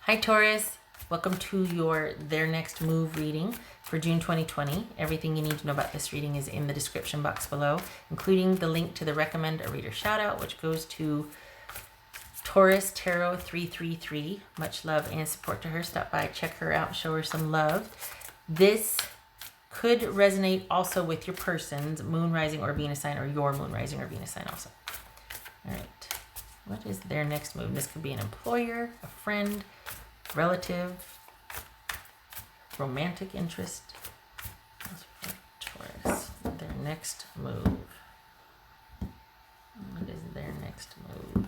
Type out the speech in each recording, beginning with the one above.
Hi Taurus, welcome to your Their Next Move reading for June 2020. Everything you need to know about this reading is in the description box below, including the link to the Recommend a Reader Shoutout, which goes to Taurus Tarot 333. Much love and support to her. Stop by, check her out, show her some love. This could resonate also with your person's moon, rising, or Venus sign, or your moon, rising, or Venus sign also. All right. What is their next move? This could be an employer, a friend, relative, romantic interest. Taurus, their next move. What is their next move?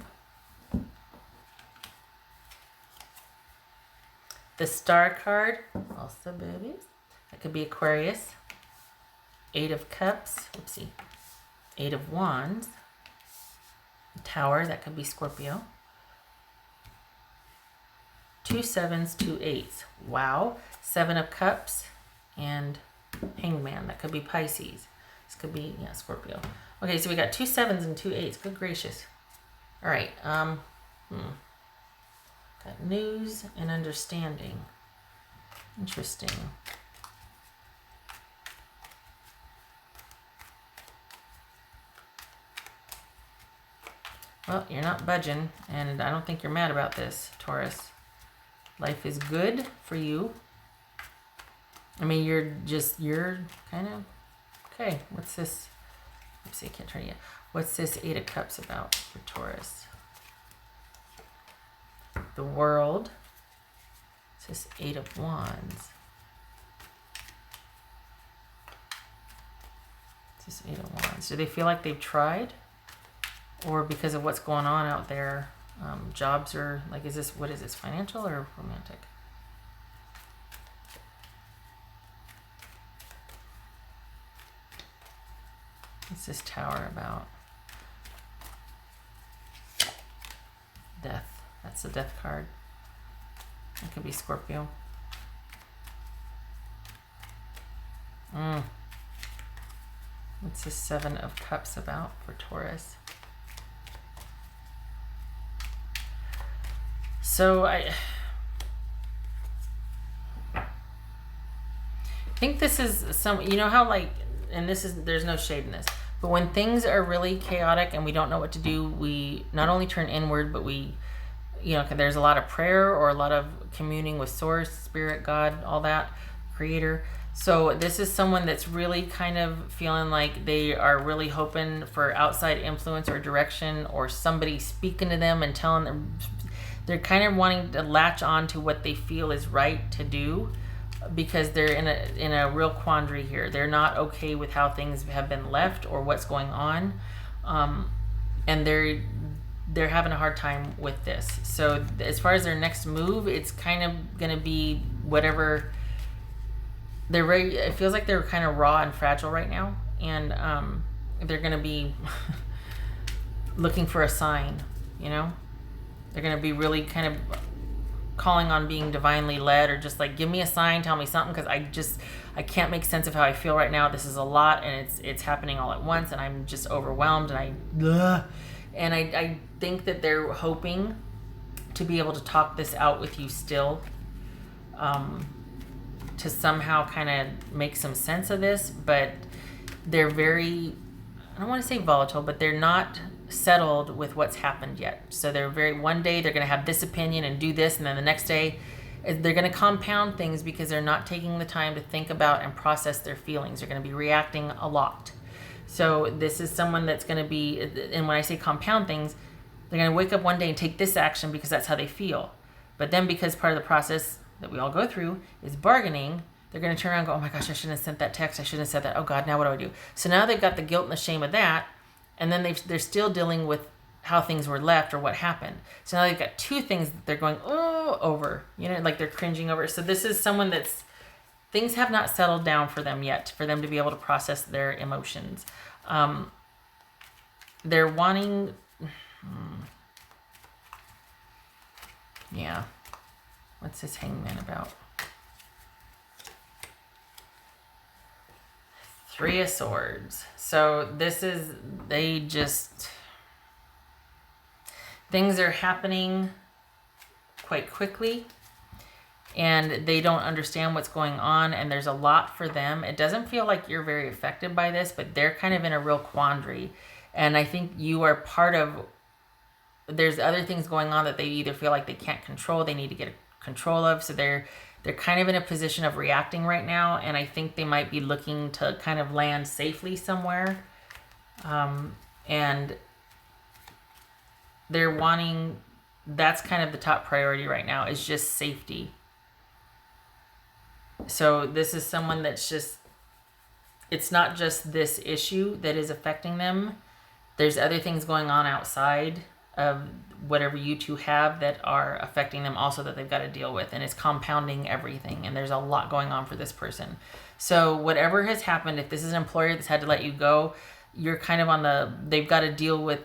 The Star card, also babies. That could be Aquarius. 8 of Cups. Oopsie. 8 of Wands. Tower, that could be Scorpio. 2 7s, 2 8s. Wow. 7 of Cups and Hangman, that could be Pisces. This could be, yeah, Scorpio. Okay, so we got 2 7s and 2 8s. Good gracious. All right. Got news and understanding. Interesting. Well, you're not budging, and I don't think you're mad about this, Taurus. Life is good for you. I mean, you're kind of, okay, what's this? Let's see, I can't turn it yet. What's this 8 of Cups about for Taurus? The World. It's this 8 of Wands. It's this 8 of Wands. Do they feel like they've tried? Or because of what's going on out there, jobs are, like, is this, what is this, financial or romantic? What's this Tower about? Death. That's the Death card. It could be Scorpio. What's this 7 of Cups about for Taurus? So I think this is some, you know how, like, and this is, there's no shade in this, but when things are really chaotic and we don't know what to do, we not only turn inward, but we, you know, there's a lot of prayer or a lot of communing with Source, Spirit, God, all that, Creator. So this is someone that's really kind of feeling like they are really hoping for outside influence or direction, or somebody speaking to them and telling them. They're kind of wanting to latch on to what they feel is right to do, because they're in a real quandary here. They're not okay with how things have been left or what's going on, and they're having a hard time with this. So as far as their next move, it's kind of going to be whatever. They're very. It feels like they're kind of raw and fragile right now, and they're going to be looking for a sign. You know. They're going to be really kind of calling on being divinely led, or just like, give me a sign, tell me something, because I can't make sense of how I feel right now. This is a lot, and it's happening all at once, and I'm just overwhelmed, and I think that they're hoping to be able to talk this out with you still, to somehow kind of make some sense of this, but they're very, I don't want to say volatile, but they're not settled with what's happened yet. So they're one day they're going to have this opinion and do this, and then the next day they're going to compound things because they're not taking the time to think about and process their feelings. They're going to be reacting a lot. So this is someone that's going to be, and when I say compound things, they're going to wake up one day and take this action because that's how they feel. But then, because part of the process that we all go through is bargaining, they're going to turn around and go, oh my gosh, I shouldn't have sent that text, I shouldn't have said that, oh God, now what do I do? So now they've got the guilt and the shame of that. And then they're still dealing with how things were left or what happened. So now they've got 2 things that they're going, oh, over. You know, like they're cringing over. So this is someone that's, things have not settled down for them yet, for them to be able to process their emotions. They're wanting, yeah. What's this Hangman about? 3 of Swords. So this is, things are happening quite quickly. and they don't understand what's going on, and there's a lot for them. It doesn't feel like you're very affected by this, but they're kind of in a real quandary. And I think you are part of, there's other things going on that they either feel like they can't control, they need to get control of. So they're kind of in a position of reacting right now, and I think they might be looking to kind of land safely somewhere. And they're wanting, that's kind of the top priority right now, is just safety. So this is someone that's just, it's not just this issue that is affecting them. There's other things going on outside of whatever you two have that are affecting them also, that they've got to deal with, and it's compounding everything, and there's a lot going on for this person. So whatever has happened, if this is an employer that's had to let you go, you're kind of on the, they've got to deal with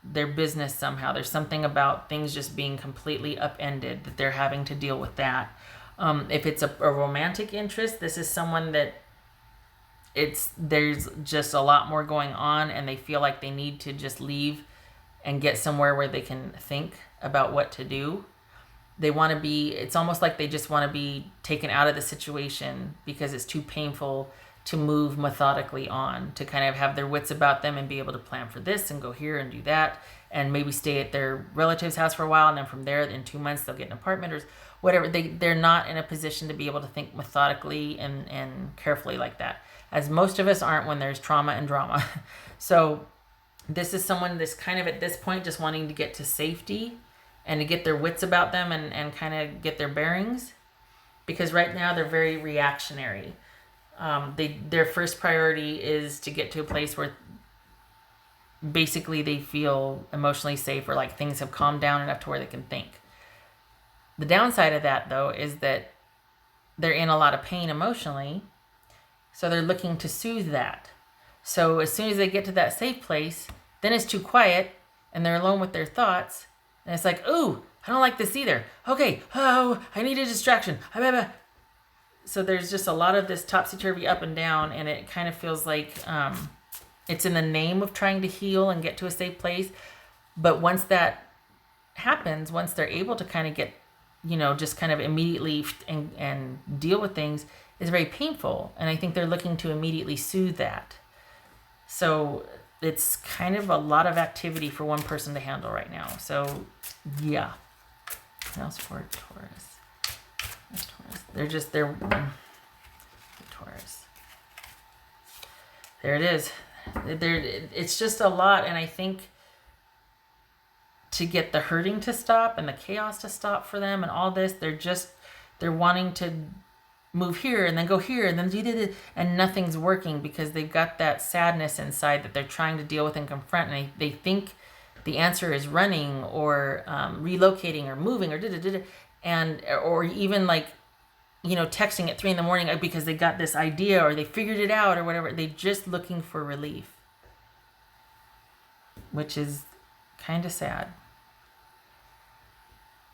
their business somehow. There's something about things just being completely upended that they're having to deal with that. If it's a romantic interest, this is someone that there's just a lot more going on, and they feel like they need to just leave and get somewhere where they can think about what to do. They want to be, it's almost like they just want to be taken out of the situation because it's too painful to move methodically on, to kind of have their wits about them and be able to plan for this and go here and do that, and maybe stay at their relative's house for a while, and then from there in 2 months they'll get an apartment or whatever. They're not in a position to be able to think methodically and carefully like that, as most of us aren't when there's trauma and drama. So this is someone that's kind of at this point just wanting to get to safety and to get their wits about them and kind of get their bearings, because right now they're very reactionary. Their first priority is to get to a place where basically they feel emotionally safe, or like things have calmed down enough to where they can think. The downside of that, though, is that they're in a lot of pain emotionally, so they're looking to soothe that. So as soon as they get to that safe place, then it's too quiet and they're alone with their thoughts, and it's like, ooh, I don't like this either. Okay, oh, I need a distraction. So there's just a lot of this topsy-turvy up and down, and it kind of feels like it's in the name of trying to heal and get to a safe place. But once that happens, once they're able to kind of get, just kind of immediately and deal with things, is very painful. And I think they're looking to immediately soothe that. So it's kind of a lot of activity for one person to handle right now. So yeah. What else for Taurus? They're Taurus. There it is. It's just a lot, and I think to get the hurting to stop and the chaos to stop for them and all this, they're wanting to move here and then go here and then do this, and nothing's working because they've got that sadness inside that they're trying to deal with and confront, and they think the answer is running or relocating or moving or even like, texting at 3 a.m. because they got this idea or they figured it out or whatever. They're just looking for relief, which is kind of sad,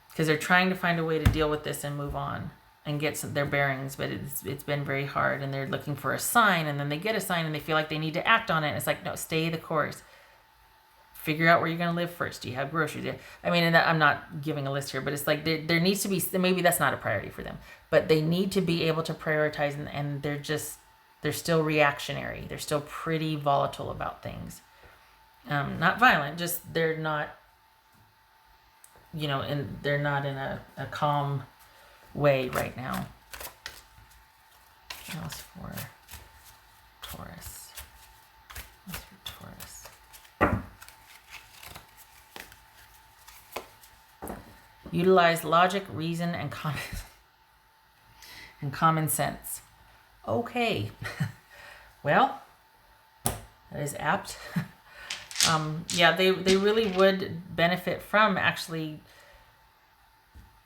because they're trying to find a way to deal with this and move on and get their bearings, but it's been very hard, and they're looking for a sign, and then they get a sign and they feel like they need to act on it. And it's like, no, stay the course. Figure out where you're going to live first. Do you have groceries? I mean, and I'm not giving a list here, but it's like there needs to be, maybe that's not a priority for them, but they need to be able to prioritize, and they're still reactionary. They're still pretty volatile about things. Not violent, just they're not, and they're not in a calm way right now. What else for Taurus? What's for Taurus? Utilize logic, reason, and common sense. Okay. Well, that is apt. They really would benefit from actually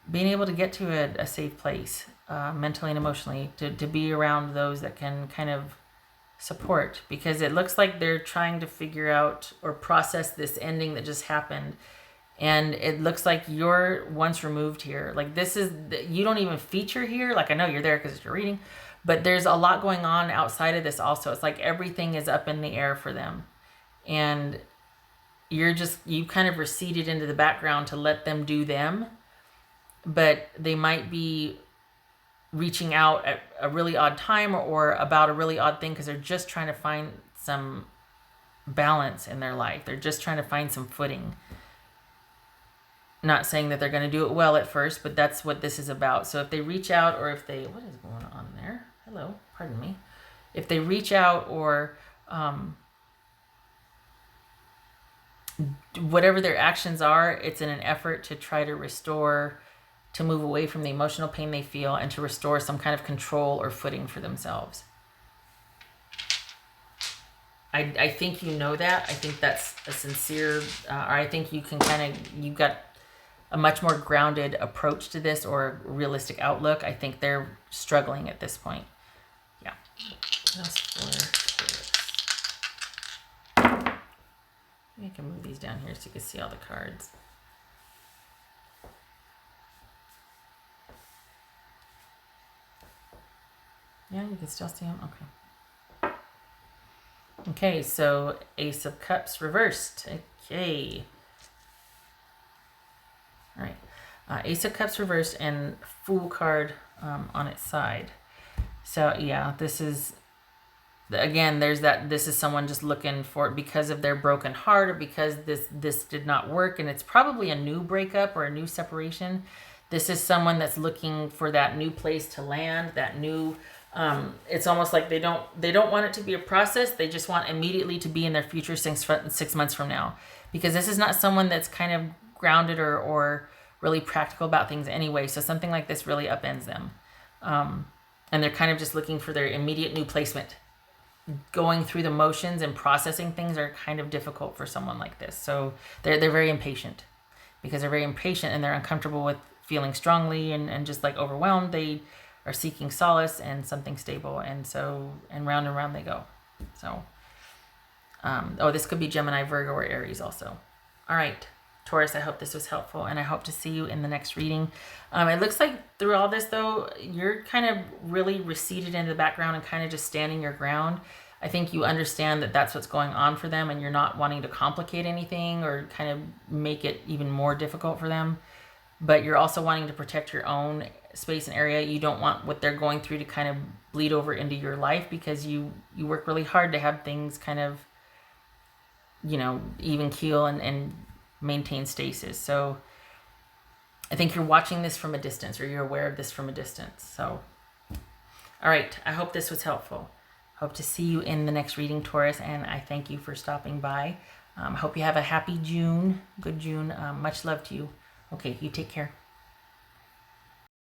being able to get to a safe place, mentally and emotionally, to be around those that can kind of support, because it looks like they're trying to figure out or process this ending that just happened. And it looks like you're once removed here. Like you don't even feature here. Like, I know you're there because it's your reading, but there's a lot going on outside of this also. It's like everything is up in the air for them. And you kind of receded into the background to let them do them. But they might be reaching out at a really odd time or about a really odd thing because they're just trying to find some balance in their life. They're just trying to find some footing. Not saying that they're going to do it well at first, but that's what this is about. So if they reach out, or if they, what is going on there? Hello, pardon me. If they reach out or whatever their actions are, it's in an effort to try to restore, to move away from the emotional pain they feel and to restore some kind of control or footing for themselves. I think you know that. I think that's a sincere, or I think you can kind of, you've got a much more grounded approach to this or realistic outlook. I think they're struggling at this point. Yeah. What else for Taurus? Maybe I can move these down here so you can see all the cards. Yeah, you can still see them? Okay. Okay, so Ace of Cups reversed. Okay. All right. Ace of Cups reversed and Fool card on its side. So, yeah, this is, again, there's that, this is someone just looking for it because of their broken heart or because this did not work, and it's probably a new breakup or a new separation. This is someone that's looking for that new place to land, that new, it's almost like they don't want it to be a process. They just want immediately to be in their future 6 months from now, because this is not someone that's kind of grounded or really practical about things anyway. So something like this really upends them. And they're kind of just looking for their immediate new placement. Going through the motions and processing things are kind of difficult for someone like this. So they're very impatient. Because they're very impatient and they're uncomfortable with feeling strongly and just like overwhelmed. They are seeking solace and something stable. And round they go. So, this could be Gemini, Virgo, or Aries also. All right, Taurus, I hope this was helpful, and I hope to see you in the next reading. It looks like through all this, though, you're kind of really receded into the background and kind of just standing your ground. I think you understand that that's what's going on for them, and you're not wanting to complicate anything or kind of make it even more difficult for them. But you're also wanting to protect your own space and area. You don't want what they're going through to kind of bleed over into your life, because you work really hard to have things kind of, even keel and maintain stasis. So I think you're watching this from a distance, or you're aware of this from a distance. So, all right. I hope this was helpful. Hope to see you in the next reading, Taurus, and I thank you for stopping by. Hope you have a happy June. Good June. Much love to you. Okay, you take care.